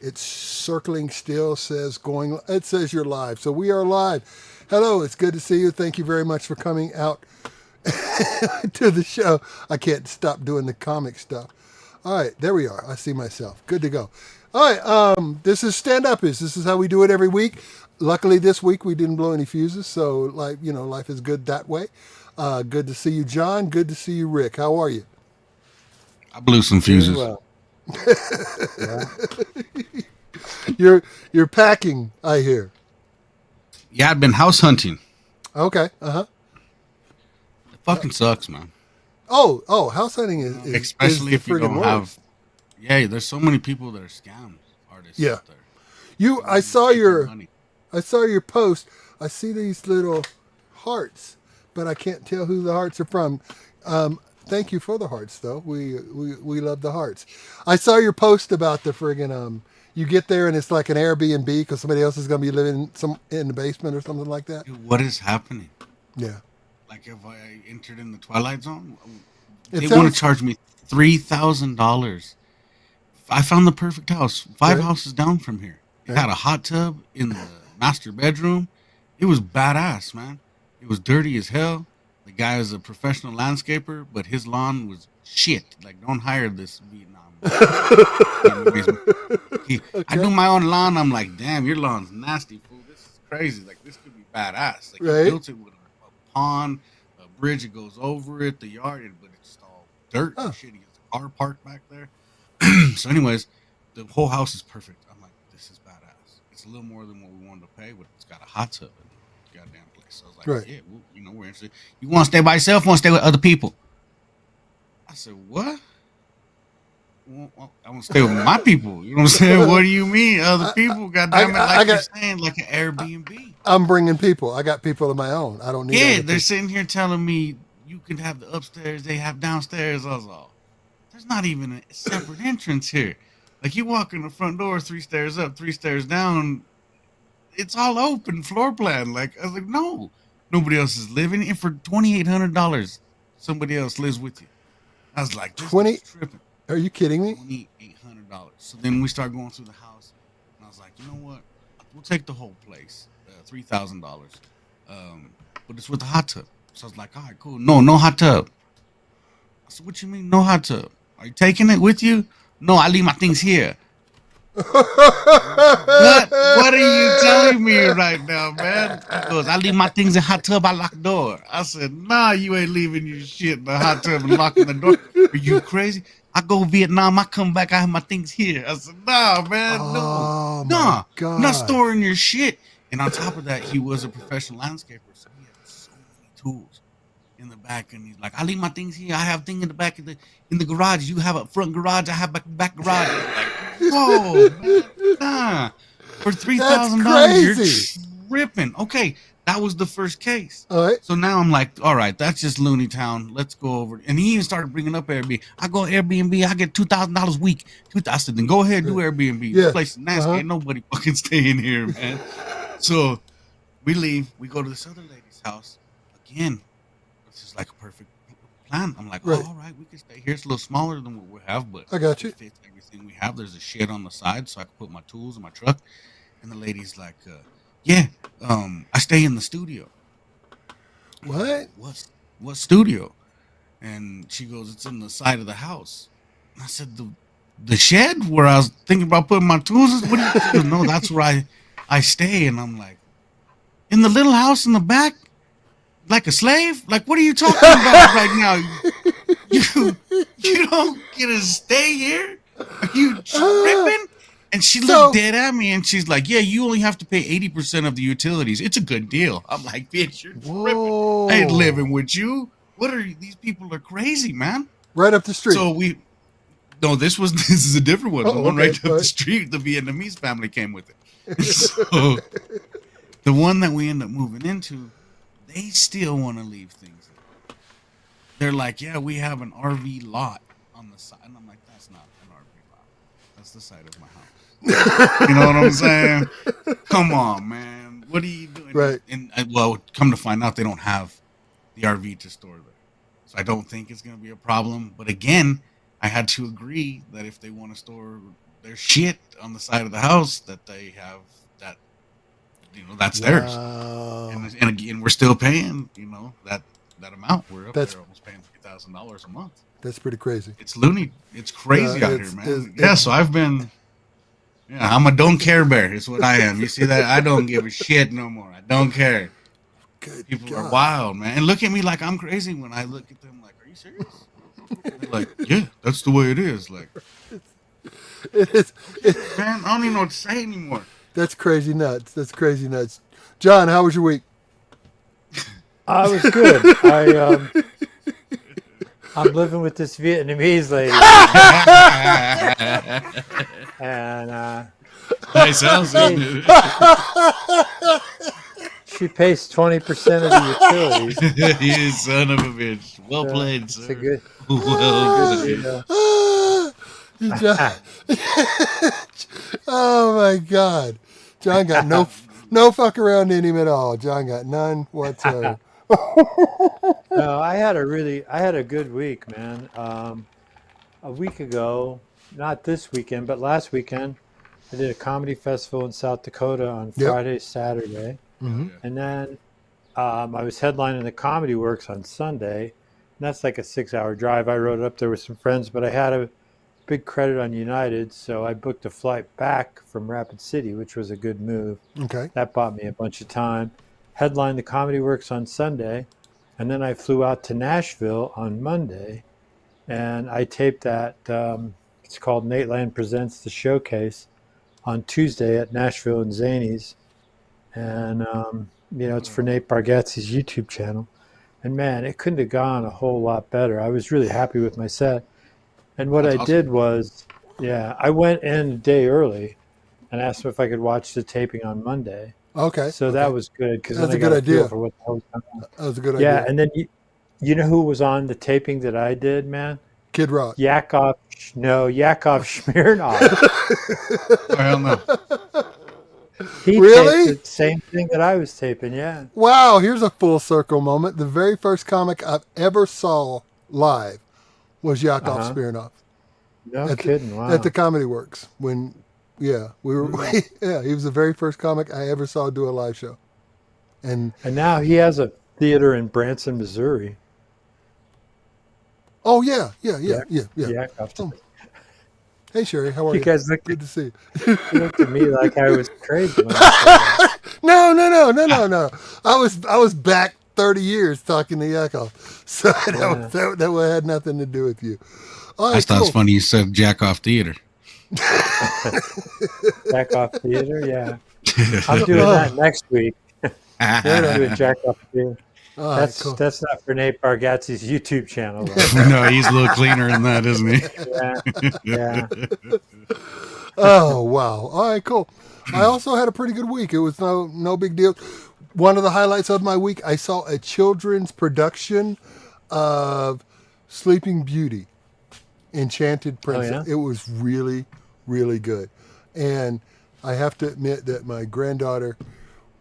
It's circling still, says going, it says you're live. So we are live. Hello, it's good to see you. Thank you very much for coming out to the show. I can't stop doing the comic stuff. All right, there we are. I see myself. Good to go. All right, this is Standupish. This is how we do it every week. Luckily, this week we didn't blow any fuses, so life is good that way. Good to see you, John. Good to see you, Rick. How are you? I blew some Doing fuses. well. Yeah. You're packing, I hear. Yeah, I've been house hunting. Okay. Uh huh. It fucking sucks, man. Oh, house hunting is Especially the if you friggin' don't worst. have. Yeah, there's so many people that are scam artists Yeah. out there. You, They just take your money. I saw your post. I see these little hearts, but I can't tell who the hearts are from. Thank you for the hearts, though. We love the hearts. I saw your post about the friggin' You get there and it's like an Airbnb because somebody else is gonna be living in the basement or something like that. Dude, what is happening? Yeah. Like if I entered in the Twilight Zone, It they want to sounds charge me $3,000. I found the perfect house, five right. houses down from here. It Right. had a hot tub in the master bedroom. It was badass, man. It was dirty as hell. The guy is a professional landscaper, but his lawn was shit. Like, don't hire this Vietnam. I Okay. do my own lawn. I'm like, damn, your lawn's nasty, fool. This is crazy. Like, this could be badass. Like, he Right. built it with a pond, a bridge that goes over it, the yard, but it's just all dirt Huh. and shit. He has a car parked back there. So, anyways, the whole house is perfect. I'm like, this is badass. It's a little more than what we wanted to pay, but it's got a hot tub in the goddamn place. So I was like, Right. yeah, well, we're interested. You want to stay by yourself? Want to stay with other people? I said, what? Well, I want to stay with my people. You know what I'm saying? What do you mean, other I, people? God I, damn it, I like you're got. saying, like an Airbnb. I'm bringing people. I got people of my own. I don't need Yeah, other they're people. sitting here telling me you can have the upstairs, they have downstairs. I was all, there's not even a separate entrance here. Like you walk in the front door, 3 stairs up, 3 stairs down. It's all open floor plan. Like I was like, no, nobody else is living. And for $2,800, somebody else lives with you. I was like, this 20. dude's tripping. Are you kidding me? $2,800. So then we start going through the house, and I was like, you know what? We'll take the whole place, $3,000, but it's with the hot tub. So I was like, all right, cool. No, no hot tub. I said, what you mean, no hot tub? Are you taking it with you? No, I leave my things here. What? What are you telling me right now, man? He goes, I leave my things in hot tub. I lock the door. I said, nah, you ain't leaving your shit in the hot tub and locking the door. Are you crazy? I go Vietnam. I come back. I have my things here. I said, nah, man, no, Oh my nah, I'm not God. storing your shit. And on top of that, he was a professional landscaper, so he had so many tools in the back. And he's like, I leave my things here. I have things in the back of the garage. You have a front garage. I have back garage. I'm like, whoa, man, nah. For three That's thousand dollars, you're crazy. tripping. Okay, that was the first case. All right. So now I'm like, all right, that's just Looney Town. Let's go over. And he even started bringing up Airbnb. I go Airbnb. I get $2,000 a week. I said, then go ahead and do Airbnb. This Yeah. place is nasty. Uh-huh. Ain't nobody fucking staying here, man. So we leave. We go to this other lady's house again. This is like a perfect plan. I'm like, Right. oh, all right, we can stay here. It's a little smaller than what we have, but I got you. it fits everything we have. There's a shed on the side, so I can put my tools in my truck. And the lady's like, yeah, I stay in the studio. I'm like, What? what studio? And she goes, it's in the side of the house. And I said, the shed where I was thinking about putting my tools. What do you? She goes, no, that's where I stay. And I'm like, in the little house in the back, like a slave. Like, what are you talking about right now? You don't get to stay here. Are you tripping? And she So looked dead at me and she's like, yeah, you only have to pay 80% of the utilities. It's a good deal. I'm like, bitch, you're tripping. I ain't whoa. living with you. What are you? These people are crazy, man. Right up the street. So no, this is a different one. The Oh, one okay. right up All the right. street, the Vietnamese family came with it. So the one that we end up moving into, they still want to leave things there. They're like, yeah, we have an RV lot on the side. And I'm like, that's not an RV lot. That's the side of my house. You know what I'm saying? Come on, man. What are you doing? Right. And well, come to find out, they don't have the RV to store there. So I don't think it's going to be a problem. But again, I had to agree that if they want to store there's shit on the side of the house that they have that that's theirs, Wow. and again we're still paying that amount. We're up That's there almost paying $3,000 a month. that's pretty crazy. It's loony. It's crazy out here, It's man. Yeah, so I've been. Yeah, I'm a don't care bear. Is what I am. You see that? I don't give a shit no more. I don't care. good. People God. are wild, man, and look at me like I'm crazy when I look at them. Like, are you serious? They're like, yeah, that's the way it is. Like, It is. man, I don't even know what to say anymore. That's crazy nuts. That's crazy nuts. John, how was your week? I was good. I'm living with this Vietnamese lady, and Nice house, isn't she pays 20% of the utilities. it? You son of a bitch. Well So played, it's sir. a good Well good played. deal. John, oh my God, John got no fuck around in him at all. John got none whatsoever. No, I had a good week, man. A week ago, not this weekend, but last weekend, I did a comedy festival in South Dakota on Yep. Friday, Saturday, Mhm. and then I was headlining the Comedy Works on Sunday. And that's like a 6-hour drive. I rode up there with some friends, but I had a big credit on United, so I booked a flight back from Rapid City, which was a good move. Okay. That bought me a bunch of time. Headlined the Comedy Works on Sunday, and then I flew out to Nashville on Monday, and I taped that. It's called Nateland Presents the Showcase on Tuesday at Nashville and Zanies, and it's for Nate Bargatze's YouTube channel. And man, it couldn't have gone a whole lot better. I was really happy with my set. And what That's I awesome. did was, I went in a day early and asked them if I could watch the taping on Monday. Okay. So that was good because That's then a I good got a feel idea. for what the hell was going on. That was a good Yeah, idea. and then you know who was on the taping that I did, man? Kid Rock. Yakov Smirnoff. Oh, hell no. He Really? taped the same thing that I was taping. Yeah. Wow, here's a full circle moment. The very first comic I've ever saw live was Yakov Uh-huh. Smirnoff No at the- kidding. Wow. at the Comedy Works when, we were, he was the very first comic I ever saw do a live show. And, And now he has a theater in Branson, Missouri. oh, yeah. Yakov. Oh, hey, Sherry, how are You you? guys looked Good to see you. at me like I was crazy when I said that. No. I was back 30 years talking to Yakov. So that had nothing to do with you. All I right, thought it was cool. funny you said Jack Off Theater. Yakov Theater, yeah. I'm doing that next week. I'm doing Yakov Theater. All right, cool. That's not for Nate Bargatze's YouTube channel, though. No, he's a little cleaner than that, isn't he? Yeah. Oh, wow. All right, cool. I also had a pretty good week. It was no big deal. One of the highlights of my week, I saw a children's production of Sleeping Beauty, Enchanted Princess. yeah? It was really, really good. And I have to admit that my granddaughter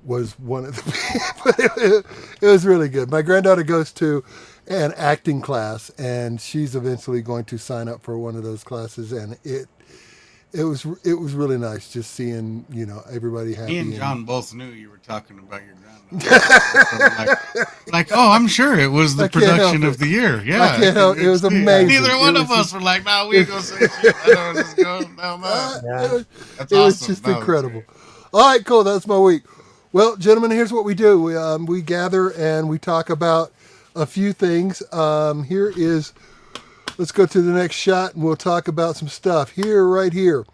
was one of the it was really good. My granddaughter goes to an acting class, and she's eventually going to sign up for one of those classes, and it was really nice just seeing everybody happy. Me and John both knew you were talking about your granddaughter. like, oh, I'm sure it was the I can't help production it. of the year. Yeah, I can't help it. It was amazing. Neither one It of was us were like, "No, we ain't gonna say shit." I don't just go down that. Yeah. It was, That's it was awesome. just That was incredible. great. All right, cool. That's my week. Well, gentlemen, here's what we do. We gather and we talk about a few things. Let's go to the next shot and we'll talk about some stuff. Right here.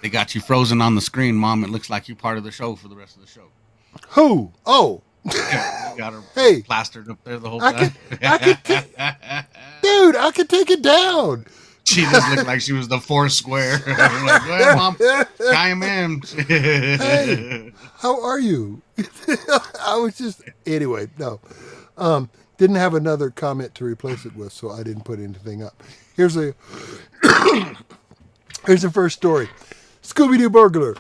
They got you frozen on the screen, Mom. It looks like you're part of the show for the rest of the show. Who? Oh, Yeah, you got her Hey. plastered up there the whole I time. dude, I could take it down. She just looked like she was the four square. I'm like, go ahead, Mom. I am in. Hey. How are you? I was just, anyway, no. Didn't have another comment to replace it with, so I didn't put anything up. Here's the first story. Scooby-Doo burglar.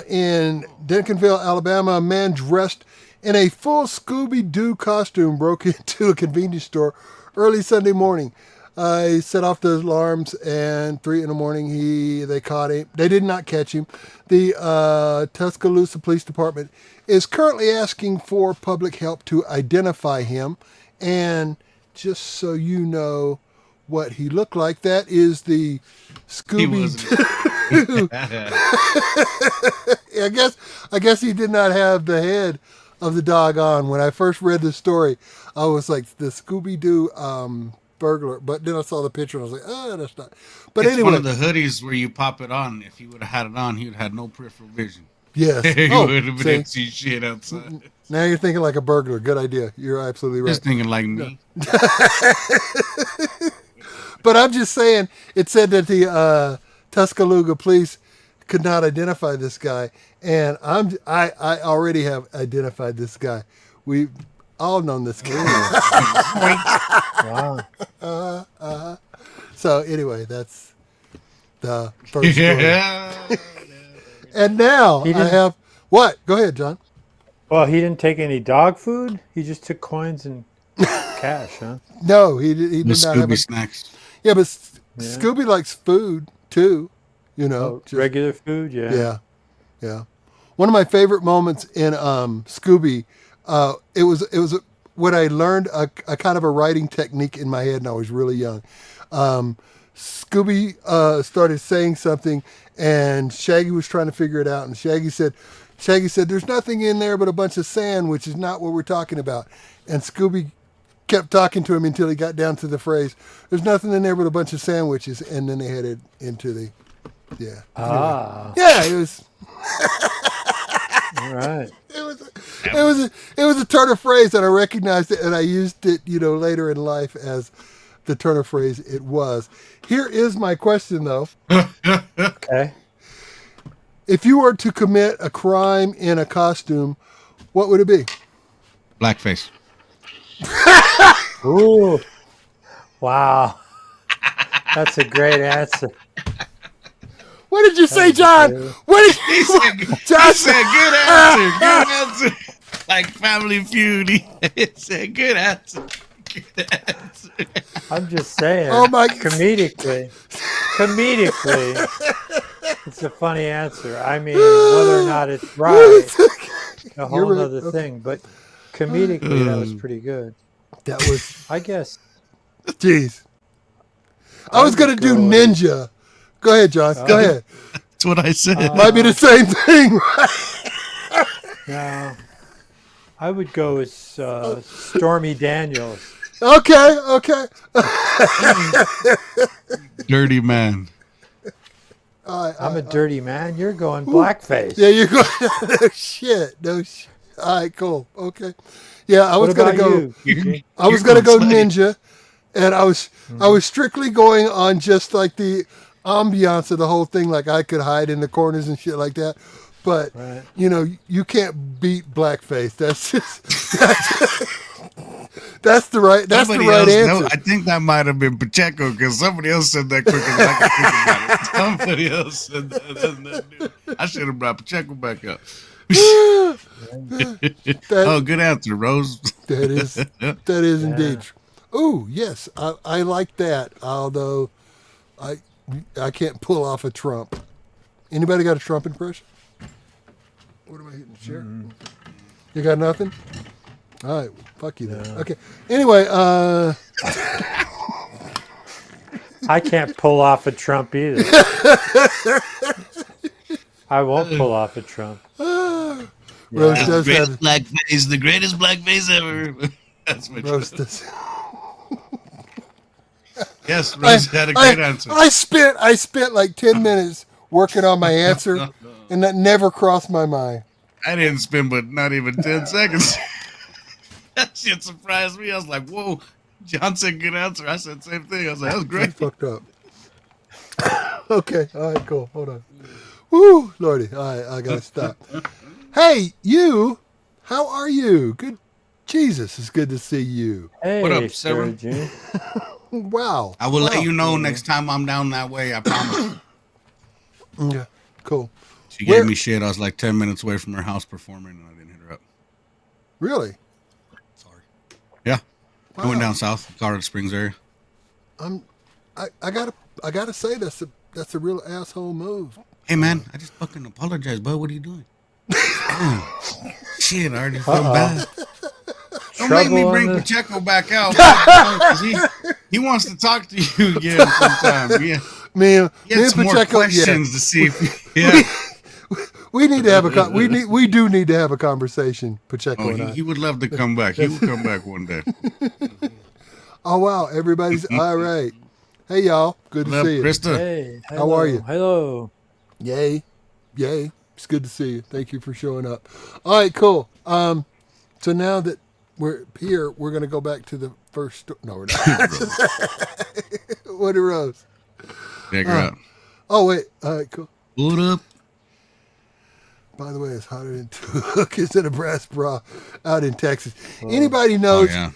In Duncanville, Alabama, a man dressed in a full Scooby-Doo costume broke into a convenience store early Sunday morning. He set off the alarms, and 3 in the morning, they caught him. They did not catch him. The Tuscaloosa Police Department is currently asking for public help to identify him. And just so you know what he looked like, that is the Scooby-Doo. I guess he did not have the head of the dog on. When I first read the story, I was like, the Scooby-Doo burglar. But then I saw the picture and I was like, oh, that's not. But it's anyway. one of the hoodies where you pop it on. If he would have had it on, he would have had no peripheral vision. Yes. He Oh, would have been see? able to see shit outside. Now you're thinking like a burglar. Good idea. You're absolutely right. Just thinking like me. But I'm just saying, it said that the Tuscaloosa police could not identify this guy, and I already have identified this guy. We all known this guy. Wow. So anyway, that's the first story. And now I have what? Go ahead, John. Well, he didn't take any dog food. He just took coins and cash, huh? No, he did not have Scooby snacks. Yeah, but Scooby likes food too. You know, Oh, regular food. Yeah. Yeah. One of my favorite moments in Scooby, it was when I learned a kind of a writing technique in my head, and I was really young. Scooby started saying something, and Shaggy was trying to figure it out, and Shaggy said, "There's nothing in there but a bunch of sand, which is not what we're talking about." And Scooby kept talking to him until he got down to the phrase, "There's nothing in there but a bunch of sandwiches," and then they headed into the Ah. yeah, it was. All right. It was a turn of phrase, and I recognized it, and I used it, later in life as the turn of phrase it was. Here is my question, though. Okay. If you were to commit a crime in a costume, what would it be? Blackface. Ooh. Wow. That's a great answer. What did you say, John? What did you say? John said good answer. Good answer. Like Family Feud. He said good answer. Good answer. I'm just saying. Oh my! Comedically, it's a funny answer. I mean, whether or not it's right, a whole right. other thing. But comedically, that was pretty good. That was. I guess. Jeez. I was gonna do ninja. Go ahead, John. Go ahead. That's what I said. Might be the same thing, right? No, I would go with Stormy Daniels. Okay. Dirty man. I'm a dirty man. You're going blackface. Yeah, you're going. No shit. All right, cool. Okay. Yeah, I was gonna go. I was gonna go ninja, and I was strictly going on just like the ambiance of the whole thing. Like I could hide in the corners and shit like that. But Right. you can't beat blackface. That's just that's the right answer. I think that might have been Pacheco because somebody else said that quicker than I could think about it. Somebody else said that. I should have brought Pacheco back up. Good answer, Rose. That is indeed. Oh yes, I like that. Although I can't pull off a Trump. Anybody got a Trump impression? What am I hitting? Share? You got nothing? All right, fuck you then. Okay. Anyway, I can't pull off a Trump either. I won't pull off a Trump. Rose The does greatest have blackface, the greatest blackface ever. That's my Rose choice. does. Yes, Rose had a great answer. I spent like 10 minutes working on my answer, and that never crossed my mind. I didn't spend but not even 10 seconds. That shit surprised me. I was like, whoa. John said good answer. I said the same thing. I was like, that was great. Fucked up. Okay. All right, cool. Hold on. Woo, Lordy. All right, I got to stop. Hey, you. How are you? Good. Jesus, it's good to see you. Hey, What up, Sarah Sarah? June. Wow. I will let you know next time I'm down that way. I promise. Yeah, cool. She gave me shit. I was like 10 minutes away from her house performing, and I didn't hit her up. Really? Sorry. Yeah. I Wow. went down south, Colorado Springs area. I gotta say that's a real asshole move. Hey man, I just fucking apologize, bud. What are you doing? Damn. Shit, I already feel Uh-oh. bad. Don't make me Trouble bring on the- Pacheco back out. 'Cause he wants to talk to you again sometime. Yeah. Me He had and some more Pacheco, questions to see if yeah. we need to have we do need to have a conversation, Pacheco Oh, and I. he would love to come back. He will come back one day. Oh wow, everybody's all right. Hey y'all, good to What up, see you. Krista? Hey, How are you? Hello. Yay. It's good to see you. Thank you for showing up. All right, cool. So now that we're here, we're going to go back to the first story. No, we're not. What a rose. Check her out. Oh, wait. All right, cool. What up? By the way, it's hotter than two hookers in a brass bra out in Texas. Anybody knows, yeah.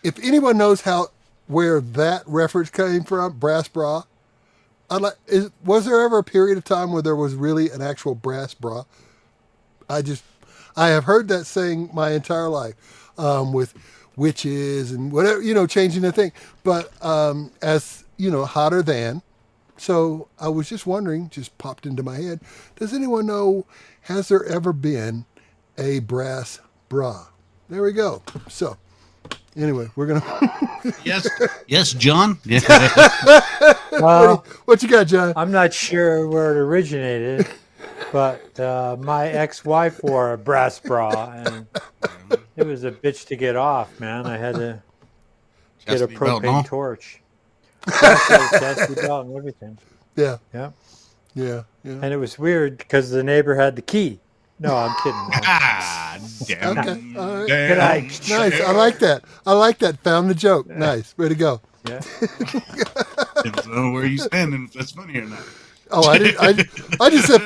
if anyone knows where that reference came from, brass bra, was there ever a period of time where there was really an actual brass bra? I have heard that saying my entire life, with witches and whatever, changing the thing. But as hotter than. So I was just wondering, just popped into my head. Does anyone know? Has there ever been a brass bra? There we go. So anyway, we're gonna. Yes, John. Yeah. Well, What you got, John? I'm not sure where it originated, but my ex-wife wore a brass bra, and it was a bitch to get off, man. I had to get a Chastity belt, propane no? torch. Chastity belt and everything. Yeah. Yeah. And And it was weird because the neighbor had the key. No, I'm kidding. man. Ah, damn. Okay, all right. Good night. Nice. I like that. Found the joke. Nice. Way to go. Yeah. Depends on where you standing, if that's funny or not. Oh, I didn't. I just said.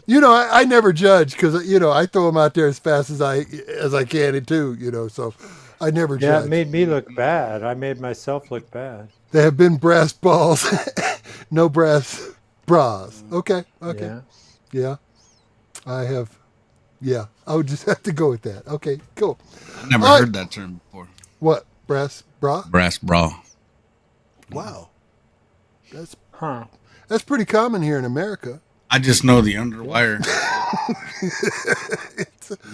Yeah. I never judge because I throw them out there as fast as I can too. So I never Yeah, judge. it made me look bad. I made myself look bad. There have been brass balls, no brass bras. Okay. Yeah. I have. Yeah, I would just have to go with that. Okay, cool. I never All right. heard that term before. What, brass bra? Brass bra. Wow, Huh. that's pretty common here in America. I just know the underwire.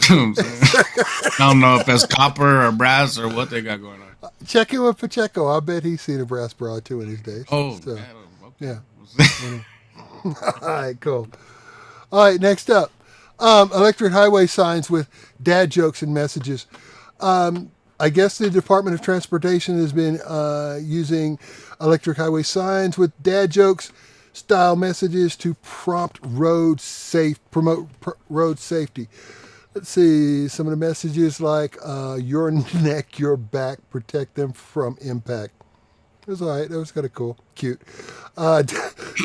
I don't know if that's copper or brass or what they got going on. Check in with Pacheco. I bet he's seen a brass bra too in his days. Oh, So, yeah. yeah. All right, cool. All right, next up, electric highway signs with dad jokes and messages. I guess the Department of Transportation has been using electric highway signs with dad jokes style messages to promote road safety. Let's see, some of the messages like your neck, your back, protect them from impact. It was all right. That was kind of cool, cute.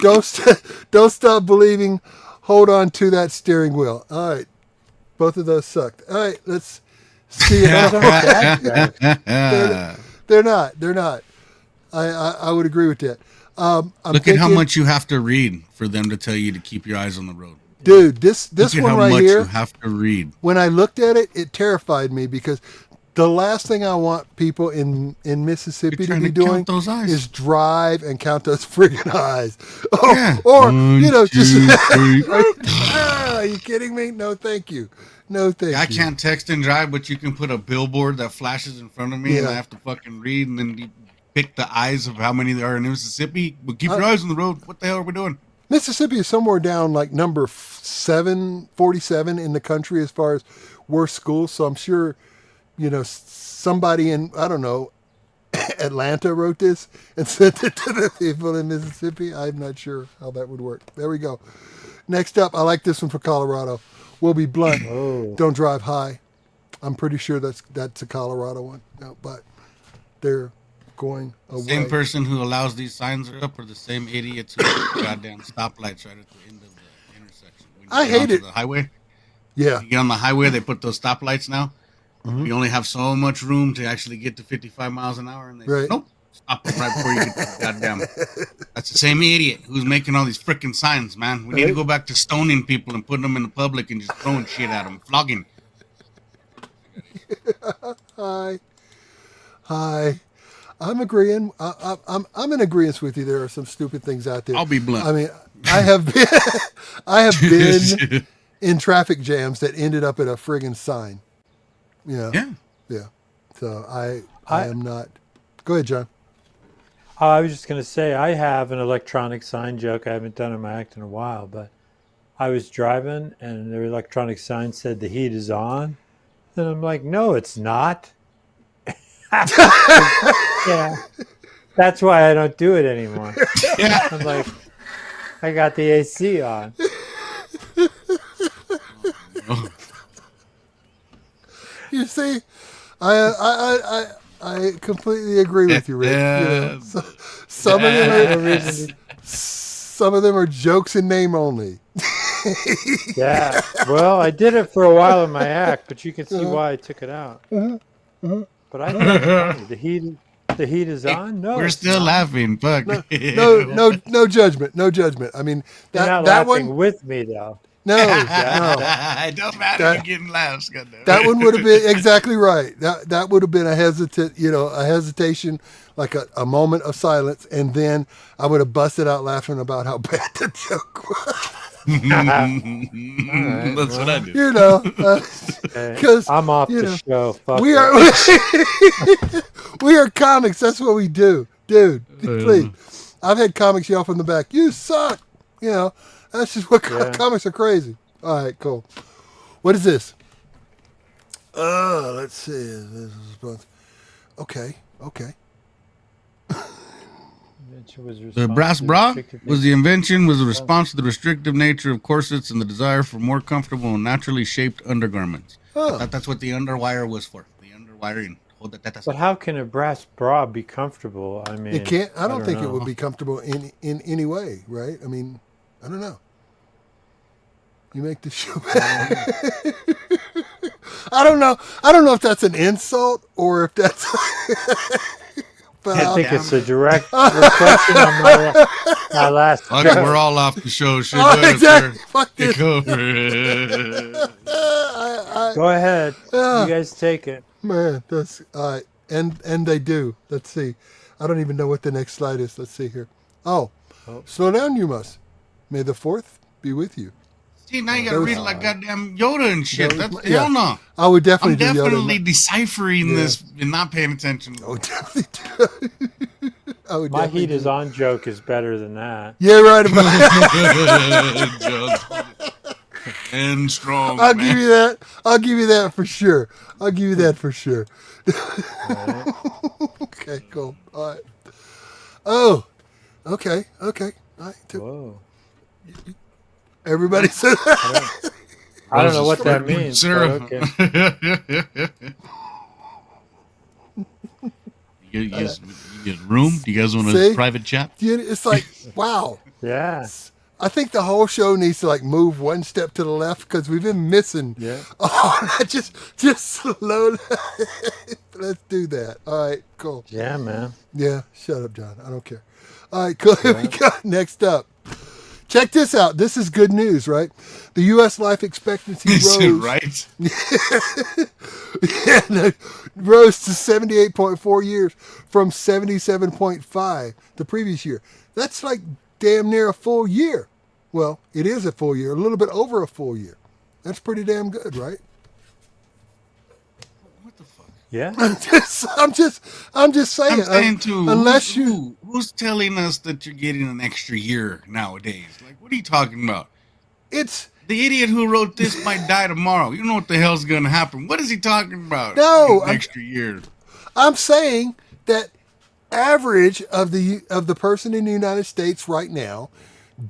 Don't stop believing. Hold on to that steering wheel. All right, both of those sucked. All right, let's see. They're not. I would agree with that. Look at how much you have to read for them to tell you to keep your eyes on the road. Dude, this Look at one how right much here. you have to read. When I looked at it, it terrified me because the last thing I want people in Mississippi You're to trying be to doing count those eyes. is drive and count those friggin' eyes. Yeah. Or One, just. two, three. Are you kidding me? No, thank you. No, thank you. I can't text and drive, but you can put a billboard that flashes in front of me, and Yeah. I have to fucking read, and then you pick the eyes of how many there are in Mississippi. But keep your eyes on the road. What the hell are we doing? Mississippi is somewhere down like number 47 in the country as far as worst schools. So I'm sure, somebody in, I don't know, Atlanta wrote this and sent it to the people in Mississippi. I'm not sure how that would work. There we go. Next up, I like this one for Colorado. We'll be blunt. Oh. Don't drive high. I'm pretty sure that's a Colorado one. No, but they're going away. Same person who allows these signs are up, or the same idiots who put goddamn stoplights right at the end of the intersection. When you I get hate onto it. The highway. Yeah. You get on the highway, they put those stoplights now. Mhm. You only have so much room to actually get to 55 miles an hour, and they Right. say, nope, stop them right before you get to the goddamn. That's the same idiot who's making all these freaking signs, man. We need to Right. go back to stoning people and putting them in the public and just throwing shit at them, flogging. Hi. I'm agreeing. I'm in agreement with you. There are some stupid things out there. I'll be blunt. I mean, I have been I have been in traffic jams that ended up at a friggin' sign. You know? Yeah. Yeah. So I am not. Go ahead, John. I was just going to say, I have an electronic sign joke. I haven't done in my act in a while, but I was driving and the electronic sign said the heat is on. And I'm like, no, it's not. Yeah. That's why I don't do it anymore. I'm like, I got the AC on. You see, I completely agree with you, Rick. You know, some of them are jokes in name only. Yeah. Well, I did it for a while in my act, but you can see why I took it out. But I think it's funny. The heat is on. No, We're it's still not. laughing. Fuck. No judgment. No judgment. I mean, You're not that laughing one. with me though. No, no. It don't matter. You're getting laughs. Goddamn. That one would have been exactly right. That would have been a hesitation, like a moment of silence, and then I would have busted out laughing about how bad the joke was. Right, That's what I do. You know, because I'm off the show. Fuck we it. are we are comics. That's what we do, dude. Please, I've had comics yell from the back, "You suck." You know, that's just what comics are crazy. All right, cool. What is this? Let's see. This is okay. The brass bra was the invention was a response to the restrictive nature of corsets and the desire for more comfortable and naturally shaped undergarments. Oh. I thought that's what the underwire was for. The underwiring. But how can a brass bra be comfortable? I mean, It can't. I don't think know. it would be comfortable in any way, right? I mean, I don't know. You make the show. I don't know. I don't know if that's an insult or if that's. But I think it's a direct reflection on my last. Fuck it, we're all off the show. Shit, exactly. Fuck this. Take over. Go ahead. You guys take it. Man, that's all right. And they do. Let's see. I don't even know what the next slide is. Let's see here. Oh. Slow down, you must. May the 4th be with you. See, now you gotta read it like goddamn Yoda and shit. That's hell no. I would definitely I'm do definitely Yoda. deciphering this and not paying attention. I would definitely do. My heat is on joke is better than that. Yeah, right about And strong. I'll give you that. I'll give you that for sure. Right. Okay, cool. All right. Oh, okay. All right. Whoa. Everybody said that. I don't know what that means. Sarah. But okay. You guys get room? Do you guys want See? a private chat? It's like, wow. Yeah. I think the whole show needs to like move one step to the left because we've been missing. Yeah. Oh, just slow. Let's do that. All right, cool. Yeah, man. Yeah, shut up, John. I don't care. All right, cool. Here we go. Next up. Check this out. This is good news, right? The U.S. life expectancy rose. Right? Rose to 78.4 years from 77.5 the previous year. That's like damn near a full year. Well, it is a full year, a little bit over a full year. That's pretty damn good, right? What the fuck? Yeah. I'm just saying. I'm saying too. Unless who's telling us that you're getting an extra year nowadays? Like, what are you talking about? it's The idiot who wrote this might die tomorrow. You know what the hell's gonna happen? What is he talking about? No, An extra year. I'm saying that average of the person in the United States right now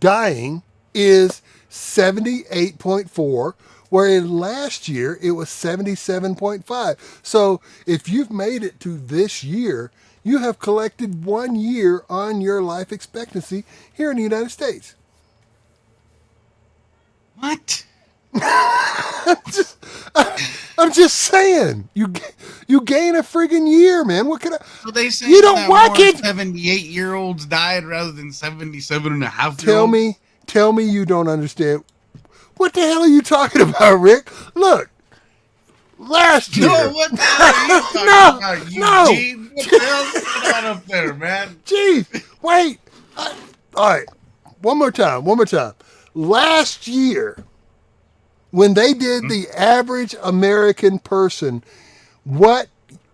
dying is 78.4, where last year it was 77.5. So if you've made it to this year, you have collected 1 year on your life expectancy here in the United States. What? I'm just saying, you gain a friggin' year, man. What can I? So they say You don't that work more it. 78-year-olds died rather than 77.5-year-olds? Tell me you don't understand. What the hell are you talking about, Rick? Look, last year. No, what the hell are you talking about, Eugene? What the hell's going on up there, man? Jeez, wait. All right, one more time. Last year, when they did the average American person, what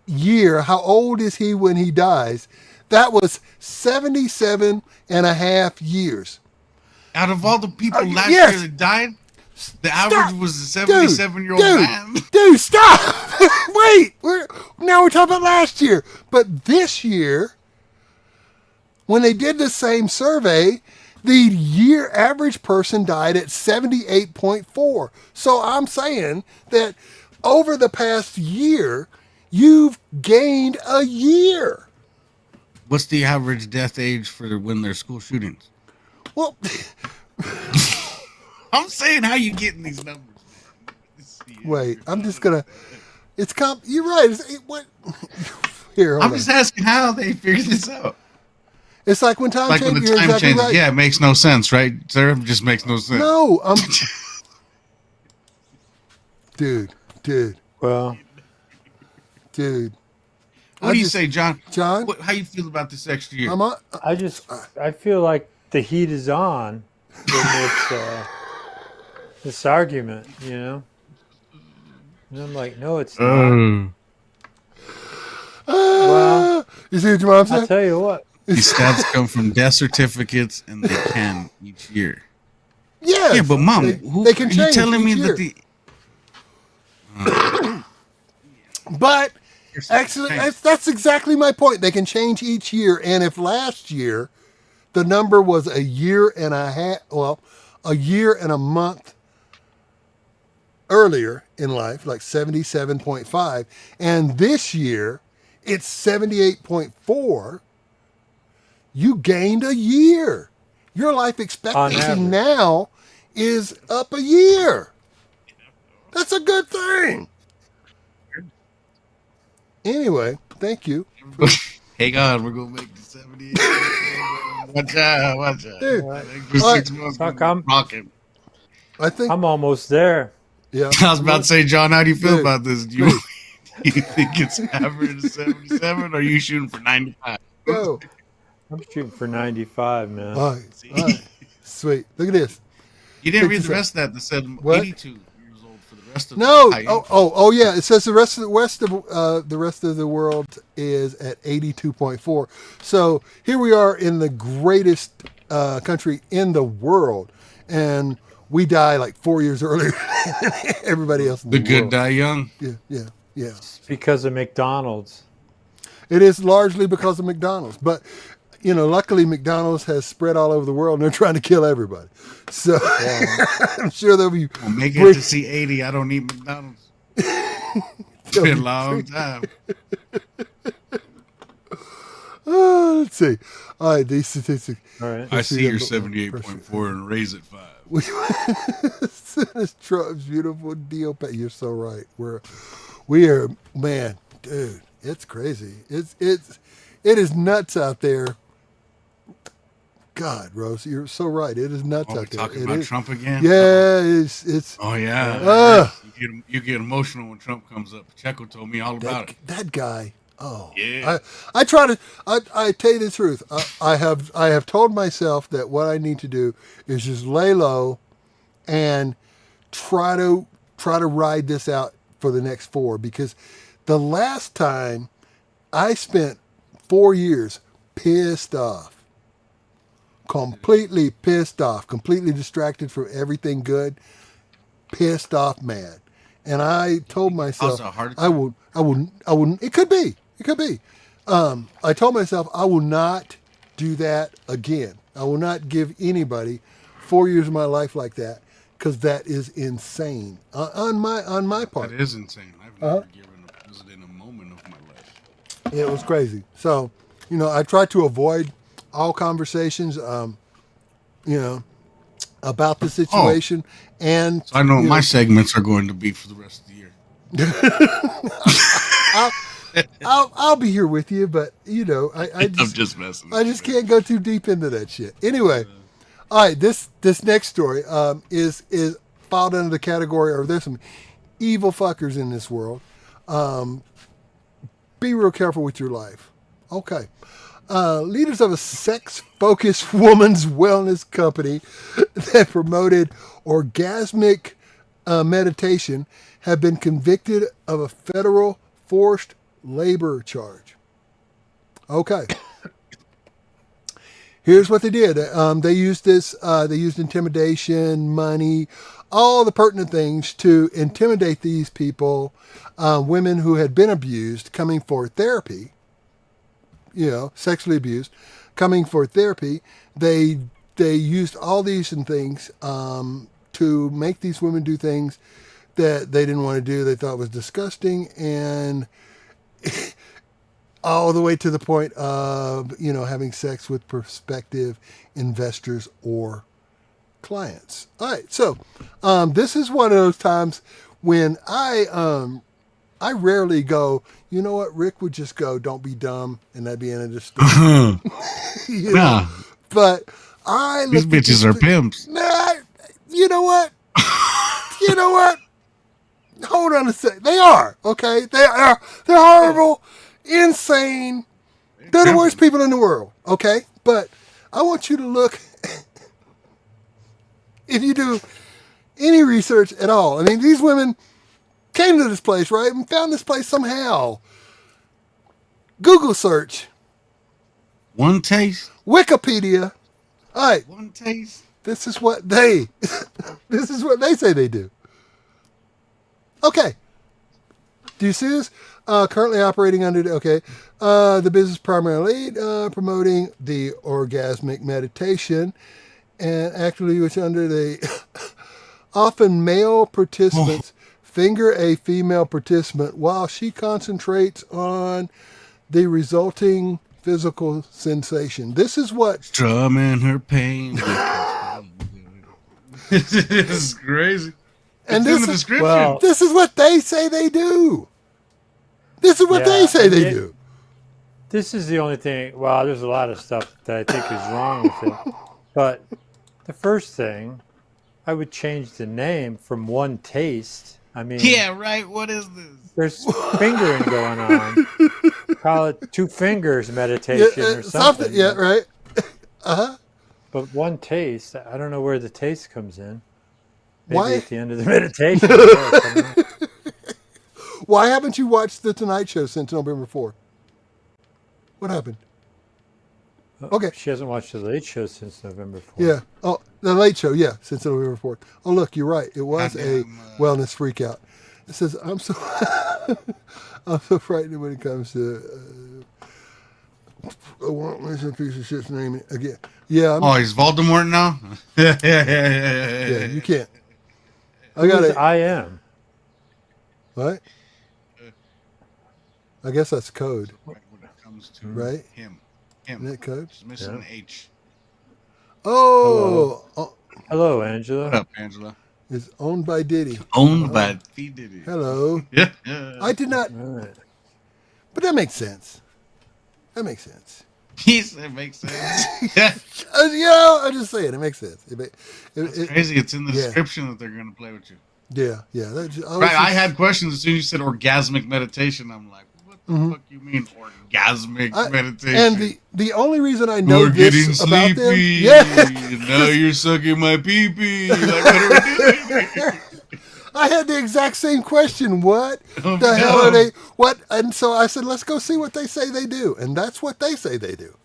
year, how old is he when he dies? That was 77 and a half years. Out of all the people last yes. year that died, the Stop. average was a 77-year-old man. Dude, stop. Wait, now we're talking about last year. But this year, when they did the same survey, the year average person died at 78.4. So I'm saying that over the past year, you've gained a year. What's the average death age for when there's school shootings? Well, I'm saying, how you getting these numbers? wait, I'm just gonna. You're right. What? Here, hold I'm on. just asking how they figured this out. It's like when time Like changes. when the You're time exactly changes, right. yeah, it makes no sense, right, sir? It just makes no sense. No, dude. Well, What do you say, John? John? How you feel about this extra year? I feel like the heat is on in this argument, you know? And I'm like, no, it's not. Well, you see what your mom I'll said? tell you what. These stats come from death certificates, and they can each year. Yes. Yeah, but Mom, they can are you change telling me each year. that But actually, that's exactly my point. They can change each year, and if last year the number was a year and a month earlier in life, like 77.5, and this year it's 78.4, you gained a year. Your life expectancy now is up a year. That's a good thing. Anyway, thank you. Hey God, we're gonna make the 78. Watch out. Dude, For 6 months, Fuck, I'm rocking. I think I'm almost there. yeah. I was about to say, John, how do you feel Dude. about this? Do you think it's average 77, or are you shooting for 95? Go. I'm shooting for 95, man. All right. Sweet. Look at this. You didn't Check read this the out. rest of that. That said What? 82 years old for the rest of No. the Oh, yeah. It says the rest of the world is at 82.4. So here we are in the greatest country in the world, and we die like 4 years earlier than everybody else in the The good world. die young. Yeah. It's because of McDonald's. It is largely because of McDonald's, but luckily McDonald's has spread all over the world, and they're trying to kill everybody. So I'm sure there'll be. I'll make it to see 80. I don't eat McDonald's. It's been a long time. Let's see. All right, these statistics. All right. I see your 78.4 and raise it 5. It's Trump's beautiful deal. You're so right. We are, man, dude. It's crazy. It is nuts out there. God, Rose, you're so right. It is nuts out there. Talking about Trump again? Yeah, it's. Oh yeah. You get emotional when Trump comes up. Pacheco told me all about it. That guy. Oh Yeah. I try to. I tell you the truth. I have told myself that what I need to do is just lay low, and try to ride this out for the next 4, because the last time I spent 4 years pissed off. Completely pissed off, completely distracted from everything good, pissed off, mad. And I told myself, I will, it could be. I told myself I will not do that again. I will not give anybody 4 years of my life like that, because that is insane on my part. That is insane. I've never given a president a moment of my life. It was crazy. So, I try to avoid all conversations, about the situation. And So I know what my segments are going to be for the rest of the year. I'll be here with you, but I just, I'm just messing. I just can't go too deep into that shit. Anyway, all right, this next story is filed under the category, or there's some evil fuckers in this world. be real careful with your life. Okay. Leaders of a sex-focused woman's wellness company that promoted orgasmic meditation have been convicted of a federal forced labor charge. Okay. Here's what they did. They used this. They used intimidation, money, all the pertinent things to intimidate these people, women who had been abused, coming for therapy. Sexually abused, coming for therapy. They used all these and things to make these women do things that they didn't want to do. They thought was disgusting, and all the way to the point of, having sex with prospective investors or clients. All right. So, this is one of those times when I rarely go, you know what, Rick would just go, don't be dumb. And that'd be the end of the story. Nah. But These bitches are pimps. Nah, you know what? Hold on a second. They are, okay? They're horrible. Insane. They're the worst people in the world, okay? But I want you to look, if you do any research at all. I mean, these women came to this place, right? And found this place somehow. Google search. One taste. Wikipedia. All right. One taste. This is what they say they do. Okay. Do you see this? Currently operating under the business primarily promoting the orgasmic meditation and actively which under the often male participants finger a female participant while she concentrates on the resulting physical sensation. This is what strumming her pain. This is crazy. And it's in the description. Well, this is what they say they do. This is what they say they do. This is the only thing. Well, there's a lot of stuff that I think is wrong with it. But the first thing, I would change the name from One Taste. I mean, yeah, right. What is this? There's fingering going on. Call it Two Fingers meditation or something. Yeah, right. Uh-huh. But One Taste, I don't know where the taste comes in. Maybe Why? at the end of the meditation. Why haven't you watched The Tonight Show since November 4th? What happened? Okay. She hasn't watched The Late Show since November 4th. Yeah. Oh, The Late Show, yeah, since November 4th. Oh, look, you're right. It was a wellness freak out. It says, I'm so frightened when it comes to I won't mention a piece of shit's name again. Yeah. He's Voldemort now? Yeah, you can't. I am. What? I guess that's code. When it comes to right? Him. Isn't that code? Just missing an H. Oh. Hello, Angela. What up, Angela? It's owned by Diddy. Owned by P. Diddy. Hello. Yeah. I did not. Right. But that makes sense. That makes sense. He said makes sense. I'm just saying. It makes sense. It's crazy. It's in the description that they're going to play with you. Yeah. I had questions as soon as you said orgasmic meditation. I'm like, what the fuck you mean orgasmic meditation? And the only reason I know We're getting this sleepy. about them, Now you're sucking my pee-pee. Like, what are we doing? I had the exact same question. What Oh, the hell no. are they? What? And so I said, let's go see what they say they do. And that's what they say they do.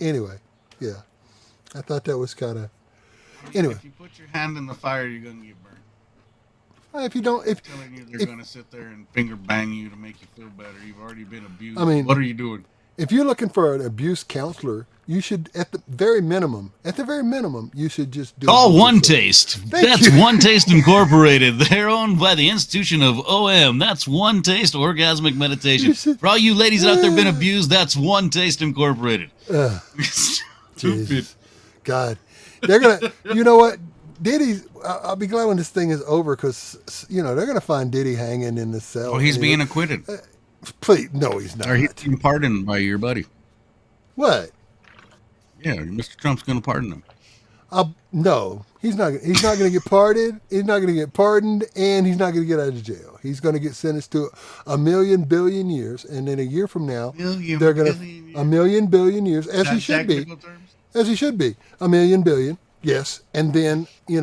Anyway, yeah. I thought that was kind of... Anyway. If you put your hand in the fire, you're going to get burned. If you don't... I'm telling you, they're going to sit there and finger bang you to make you feel better. You've already been abused. I mean... What are you doing? If you're looking for an abuse counselor, you should, at the very minimum, you should just do... Call One Taste. That's you. One Taste Incorporated. They're owned by the institution of OM. That's One Taste Orgasmic Meditation. For all you ladies out there been abused, that's One Taste Incorporated. Stupid. Jesus. God. They're going to... You know what? Diddy's... I'll be glad when this thing is over because, they're going to find Diddy hanging in the cell. Oh, he's being acquitted. Please, no, he's not. Or he's being pardoned by your buddy. What? Yeah, Mr. Trump's going to pardon him. No, he's not. He's not going to get pardoned. He's not going to get pardoned, and he's not going to get out of jail. He's going to get sentenced to 1,000,000,000,000 years, and then a year from now, they're going to 1,000,000,000,000 years, as he should be, as he should be, 1,000,000,000,000. Yes, and then he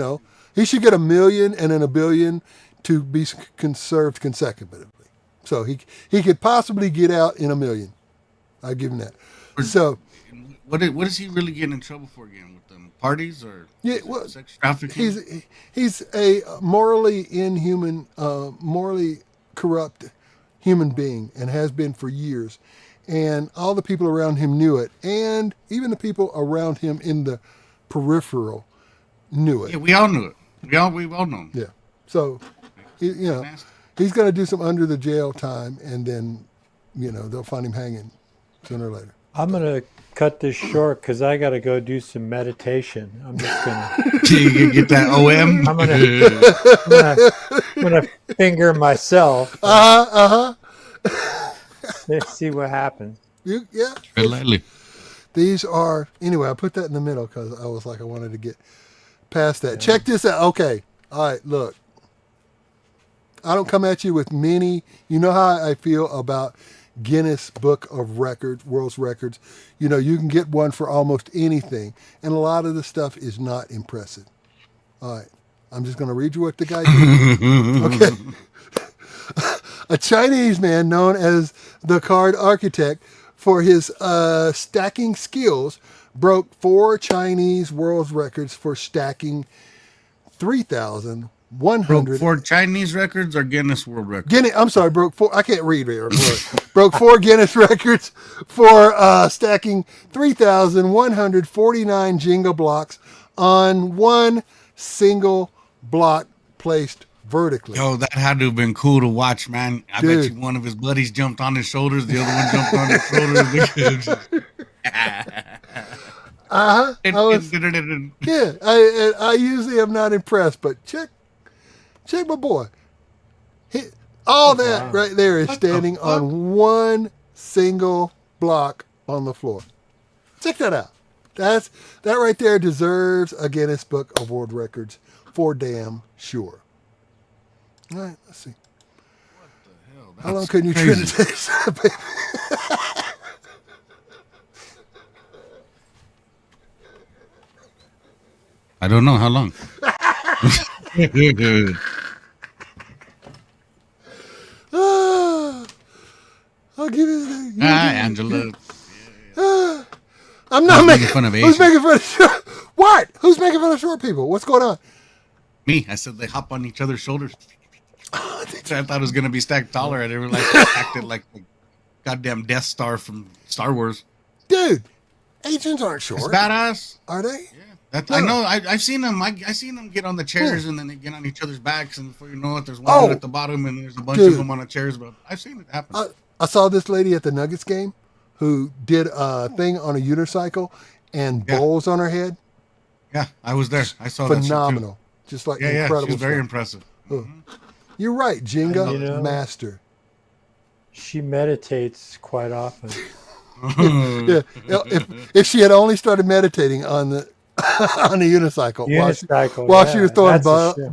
should get 1,000,000 and then 1,000,000,000 to be conserved consecutively. So he could possibly get out in 1,000,000. I give him that. So. What is he really getting in trouble for again with them parties or sex trafficking? He's a morally inhuman, morally corrupt human being, and has been for years. And all the people around him knew it, and even the people around him in the peripheral knew it. Yeah, we all knew it. We all know. Yeah. So, he's going to do some under the jail time, and then, they'll find him hanging sooner or later. I'm going to cut this short because I got to go do some meditation. I'm just going to get that OM. I'm gonna finger myself. Let's see what happens. Yeah. Tread lightly. These are, anyway, I put that in the middle because I was like, I wanted to get past that. Yeah. Check this out. Okay. All right. Look, I don't come at you with many. You know how I feel about Guinness Book of Records, World's Records. You can get one for almost anything. And a lot of the stuff is not impressive. All right. I'm just going to read you what the guy did. Okay. A Chinese man known as the Card Architect for his stacking skills broke 4 Chinese world records for stacking 3,100. Broke 4 Chinese records or Guinness World Records? Broke 4. I can't read here. Broke 4 Guinness records for stacking 3,149 Jenga blocks on one single block placed vertically. Yo, that had to have been cool to watch, man. I bet you one of his buddies jumped on his shoulders, the other one jumped on his shoulders. I usually am not impressed, but check my boy. Right there is standing on one single block on the floor. Check that out. That right there deserves a Guinness Book of World Records for damn sure. All right, let's see. What the hell? How long can you try to take that, baby? I don't know how long. I'll give you that. Angela. I'm not making fun of Asians. Who's making fun of short? What? Who's making fun of short people? What's going on? Me. I said they hop on each other's shoulders. I thought it was going to be stacked taller. I didn't realize they stacked it like the goddamn Death Star from Star Wars. Dude, Asians aren't short. It's badass. Are they? Yeah. I know. I've seen them. I've seen them get on the chairs and then they get on each other's backs, and before you know it, there's one at the bottom and there's a bunch of them on the chairs. But I've seen it happen. I saw this lady at the Nuggets game who did a thing on a unicycle and bowls on her head. Yeah, I was there. I saw phenomenal. That just like incredible. She was very impressive. Mm-hmm. You're right, Jenga master. She meditates quite often. Yeah, if she had only started meditating on the unicycle while she was throwing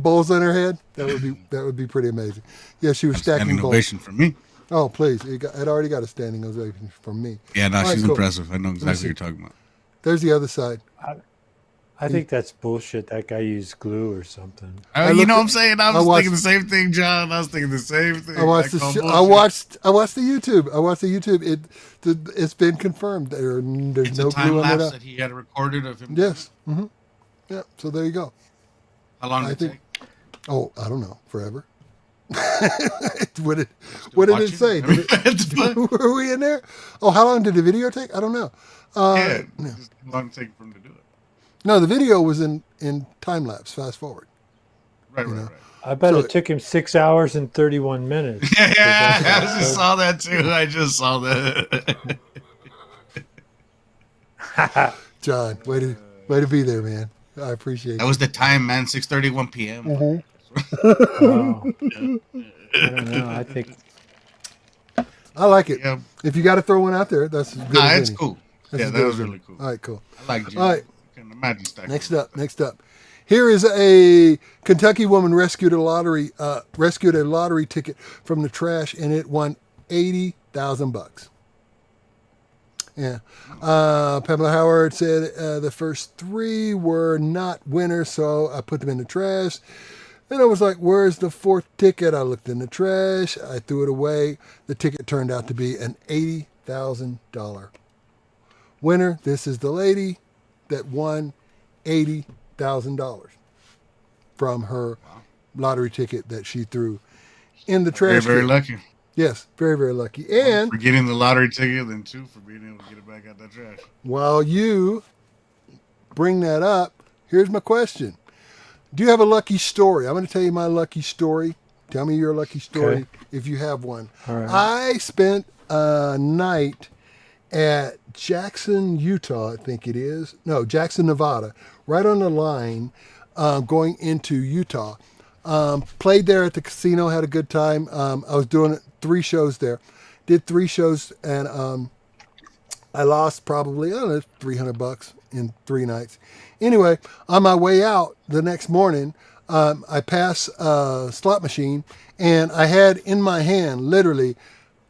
bowls in her head, that would be pretty amazing. Yeah, she was stacking bowls. Innovation from me. Oh, please! It already got a standing ovation from me. Yeah, no, she's impressive. I know exactly what you're talking about. There's the other side. I think that's bullshit. That guy used glue or something. You know what I'm saying? I was thinking the same thing, John. I was thinking the same thing. I watched the YouTube. It's been confirmed. There's no glue on it. That he had recorded of him. Yes. Mm-hmm. Yeah. So there you go. How long did it take? Oh, I don't know. Forever. What did it say? Were we in there? Oh, how long did the video take? I don't know. How long did it take for him to do it? No, the video was in time lapse, fast forward. Right. I bet it took him 6 hours and 31 minutes. Yeah, I just saw that too. I just saw that. John, way to be there, man. I appreciate it. That was the time, man. 6:31 p.m. Mm-hmm. I don't know. I think I like it. Yeah. If you got to throw one out there, that's good. It's cool. That was really cool. All right, cool. I like you. All right. can imagine stacking. Next up. Here is a Kentucky woman rescued a lottery ticket from the trash, and it won $80,000. Yeah. Pamela Howard said the first 3 were not winners, so I put them in the trash. Then I was like, where's the 4th ticket? I looked in the trash. I threw it away. The ticket turned out to be an $80,000 winner. This is the lady that won $80,000 from her lottery ticket that she threw in the trash. Very, very lucky. Yes, very, very lucky. And for getting the lottery ticket, and 2 for being able to get it back out that trash. While you bring that up, here's my question. Do you have a lucky story? I'm going to tell you my lucky story. Tell me your lucky story if you have one. All right. I spent a night at Jackson, Utah, I think it is. No, Jackson, Nevada, right on the line going into Utah. Played there at the casino, had a good time. I was doing 3 shows there. Did 3 shows, and I lost probably, I don't know, $300 in 3 nights. Anyway, on my way out the next morning, I pass a slot machine, and I had in my hand literally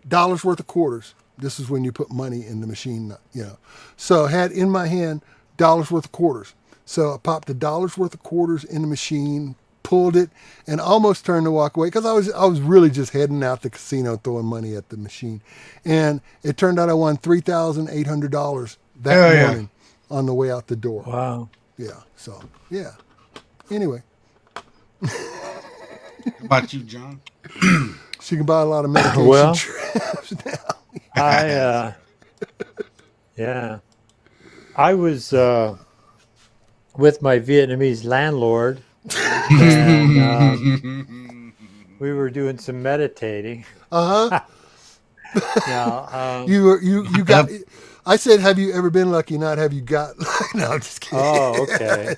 dollars worth of quarters. This is when you put money in the machine, you know. So I had in my hand dollars worth of quarters. So I popped the dollars worth of quarters in the machine, pulled it, and almost turned to walk away because I was really just heading out the casino throwing money at the machine. And it turned out I won $3,800 that morning on the way out the door. Wow. Yeah. So, yeah. Anyway. How about you, John? She can buy a lot of medication Well, trips now. I was with my Vietnamese landlord, and we were doing some meditating. Uh-huh. Now, You got. I said, have you ever been lucky? Not have you got. No, I'm just kidding. oh, okay.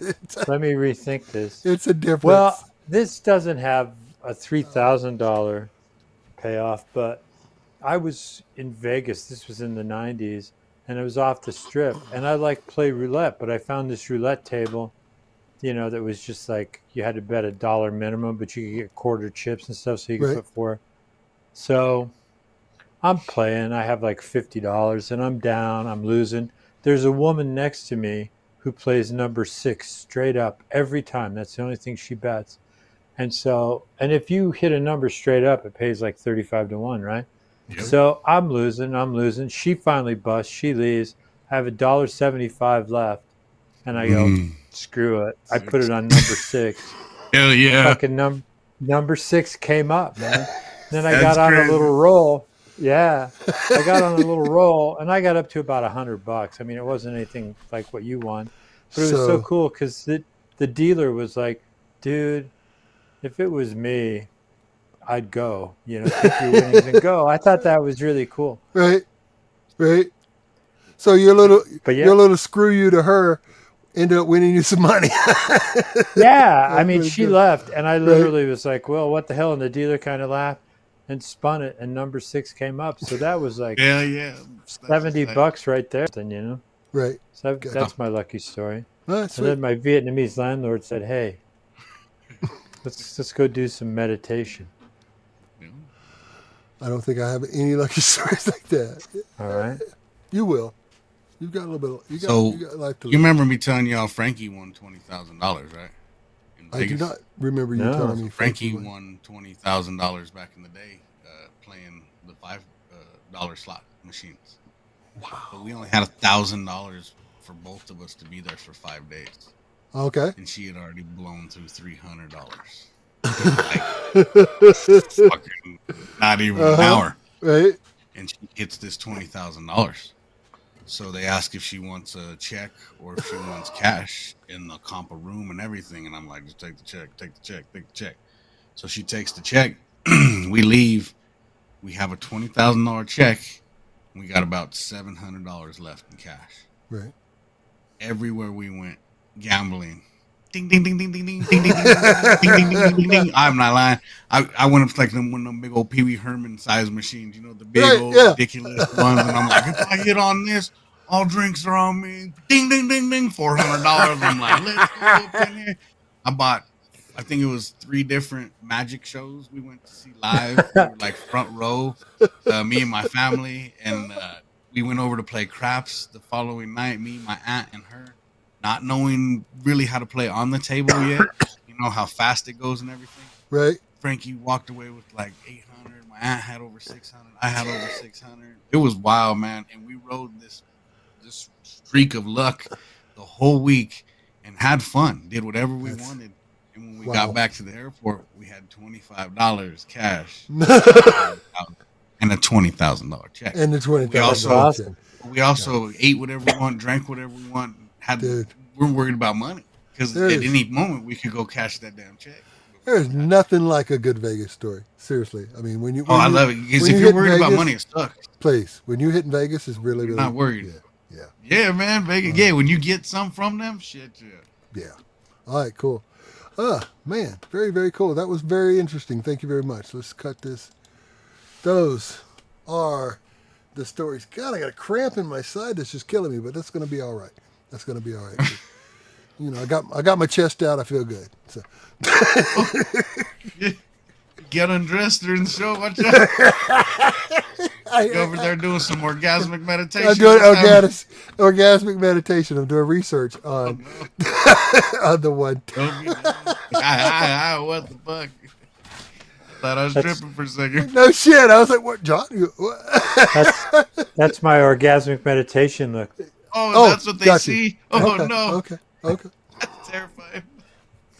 Let me rethink this. It's a difference. Well, this doesn't have a $3,000 payoff, but I was in Vegas. This was in the 90s, and it was off the strip. And I like play roulette, but I found this roulette table, you know, that was just like you had to bet $1 minimum, but you could get quarter chips and stuff, so you could put 4. So I'm playing. I have like $50, and I'm down. I'm losing. There's a woman next to me who plays number 6 straight up every time. That's the only thing she bets. And so, and if you hit a number straight up, it pays like 35 to 1, right? Yep. So I'm losing. She finally busts. She leaves. I have $1.75 left. And I go, screw it. I put it on number 6. Hell yeah. Fucking number 6 came up, man. Then I That's got on crazy. a little roll. Yeah. I got on a little roll, and I got up to about $100. I mean, it wasn't anything like what you won. But it was so cool because the dealer was like, dude, if it was me, I'd go. You know, take your winnings and go. I thought that was really cool. Right. So your little screw you to her ended up winning you some money. Yeah, I mean, she good. left, and I literally was like, well, what the hell? And the dealer kind of laughed and spun it, and number 6 came up. So that was like Hell yeah. $70 right there, then, you know. Right. So that's my lucky story. Oh, And sweet. then my Vietnamese landlord said, hey, let's go do some meditation. I don't think I have any lucky stories like that. All right. You will. You've got a little bit. You got life to You live. remember me telling y'all Frankie won $20,000, right? In I do Vegas. not remember you No. telling me. Frankie won. won $20,000 back in the day playing the $5 slot machines. Wow! But we only had $1,000 for both of us to be there for 5 days, Okay. and she had already blown through $300. Like, fucking not even an hour, Right. and she hits this $20,000. So they ask if she wants a check or if she wants cash, and they'll comp a room and everything. And I'm like, just take the check, take the check, take the check. So she takes the check. We leave. We have a $20,000 check. We got about $700 left in cash. Right. Everywhere we went, gambling. Ding, ding, ding, ding, ding, ding, ding, ding, ding, ding, ding, ding, ding, ding. I'm not lying. I went up to like one of them big old Pee Wee Herman size machines, you know, the big old ridiculous ones. And I'm like, if I hit on this, All drinks are on me. Ding, ding, ding, ding. $400. I'm like, let's go up in here. I bought, I think it was 3 different magic shows we went to see live. We were like front row, me and my family. And we went over to play craps the following night, me, my aunt, and her, not knowing really how to play on the table yet. You know how fast it goes and everything. Right. Frankie walked away with like 800. My aunt had over 600. I had over 600. It was wild, man. And we rode this streak of luck the whole week and had fun. Did whatever we wanted. And when we got back to the airport, we had $25 cash and a $20,000 check. And the $20,000. We also ate whatever we want, drank whatever we want. We weren't worried about money because at any moment we could go cash that damn check. There's nothing like a good Vegas story. Seriously. I mean, when you I love it. Because if you're worried about money, it sucks. Please. When you hit Vegas, it's really, really. Not worried. Yeah. Yeah, man. Vegas. Yeah. When you get some from them, shit. Yeah. All right. Cool. Man. Very, very cool. That was very interesting. Thank you very much. Let's cut this. Those are the stories. God, I got a cramp in my side that's just killing me, but that's going to be all right. That's going to be all right. You know, I got my chest out. I feel good. So. Get undressed during the show. Watch out. Go over there doing some orgasmic meditation. I'm doing orgasmic meditation. I'm doing research on on the one. What the fuck? Thought I was tripping for a second. No shit. I was like, "What, John?" That's my orgasmic meditation look. Oh, that's what they see. Oh okay, no. Okay. That's terrifying.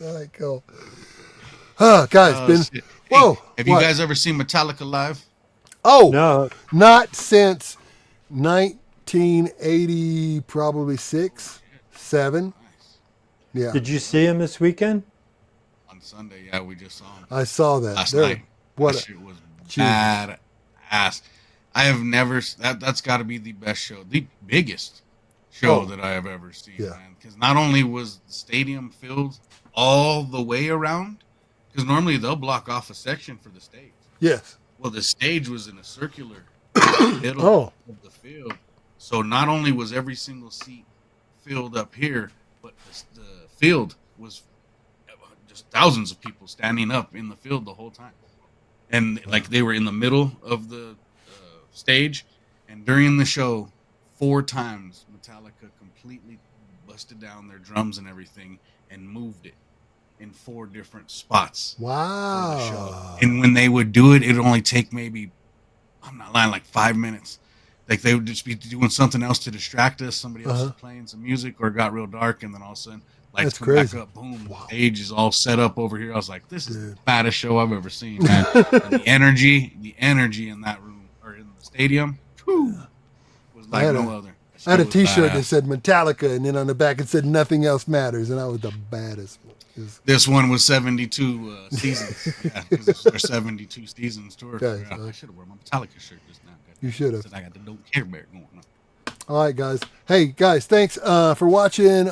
All right, cool. Guys, shit. Whoa. Hey, have you guys ever seen Metallica live? Oh, no, not since 1980, probably 6, 7. Nice. Yeah. Did you see him this weekend? On Sunday, yeah, we just saw him. I saw that Last night. What that shit was badass. I have never. That's got to be the best show, the biggest show that I have ever seen, man. Because not only was the stadium filled all the way around, because normally they'll block off a section for the stage. Yes. Well, the stage was in a circular middle of the field, so not only was every single seat filled up here, but the field was just thousands of people standing up in the field the whole time, and like they were in the middle of the stage, and during the show, 4 times Metallica completely busted down their drums and everything and moved it in 4 different spots. Wow. For the show. And when they would do it, it'd only take maybe, I'm not lying, like 5 minutes. Like they would just be doing something else to distract us. Somebody else was playing some music, or it got real dark, and then all of a sudden lights come back up, boom, the stage is all set up over here. I was like, this is the baddest show I've ever seen, man. And the energy in that room, or in the stadium, was like no other. I had a T-shirt that said Metallica, and then on the back it said "Nothing Else Matters," and I was the baddest. This one was 72 seasons. Yeah, because it's their 72 seasons tour. Okay, I should have worn my Metallica shirt just now. You should have. I got the Don't Care Bear going on. All right, guys. Hey, guys, thanks for watching.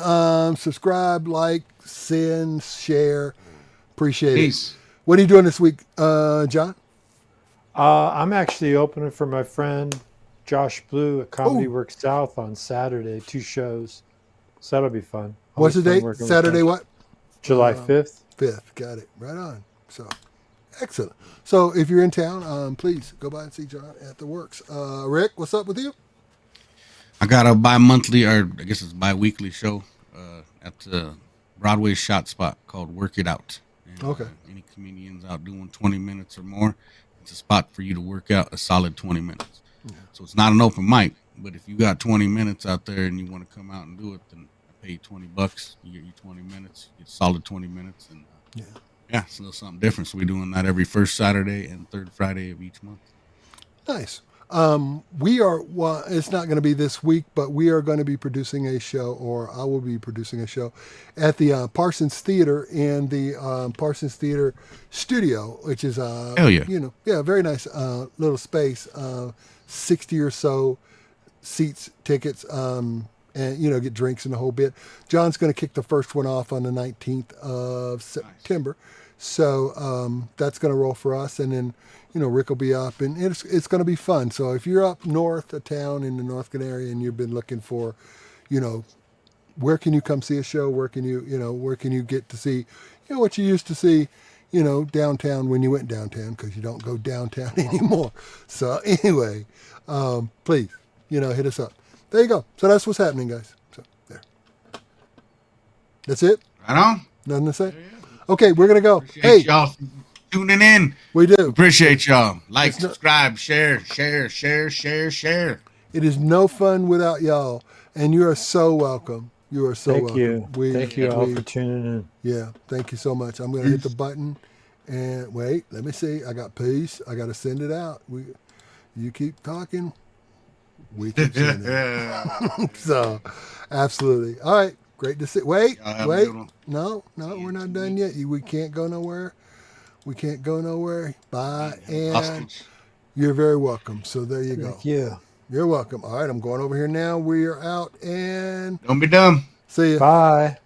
Subscribe, like, send, share. Appreciate Peace. it. What are you doing this week, John? I'm actually opening for my friend Josh Blue at Comedy Works South on Saturday, 2 shows. So that'll be fun. What's the date? Saturday what? July 5th. 5th. Got it. Right on. So, excellent. So, if you're in town, please go by and see John at the Works. Rick, what's up with you? I got a bi-monthly, or I guess it's bi-weekly show at the Broadway Shot Spot called Work It Out. And, any comedians out doing 20 minutes or more, it's a spot for you to work out a solid 20 minutes. Yeah. So it's not an open mic, but if you got 20 minutes out there and you want to come out and do it, then I pay you $20. You get you 20 minutes, you get solid 20 minutes, and it's a little something different. So we're doing that every first Saturday and third Friday of each month. Nice. We are, well, it's not going to be this week, but we are going to be producing a show, or I will be producing a show at the Parsons Theater in the Parsons Theater studio, which is, very nice little space, 60 or so seats, tickets. and get drinks and the whole bit. John's going to kick the first one off on the 19th of September. So that's going to roll for us, and then Rick will be up, and it's going to be fun. So if you're up north of town in the Northgate area and you've been looking for, where can you come see a show? Where can you where can you get to see what you used to see downtown when you went downtown, because you don't go downtown anymore. So anyway, please hit us up. There you go. So that's what's happening, guys. So there. That's it. Right on. Nothing to say. Okay, we're gonna go. Appreciate y'all tuning in. We do. Appreciate y'all. Like, subscribe, share. It is no fun without y'all, and you are so welcome. You are so welcome. Thank you all for tuning in. Yeah, thank you so much. I'm gonna hit the button, and wait. Let me see. I got peace. I got to send it out. You keep talking. We keep sending it. So, absolutely. All right. Great to see. Wait. No, we're not done yet. We can't go nowhere. Bye. And you're very welcome. So there you go. Thank you. You're welcome. All right. I'm going over here now. We are out, and don't be dumb. See you. Bye.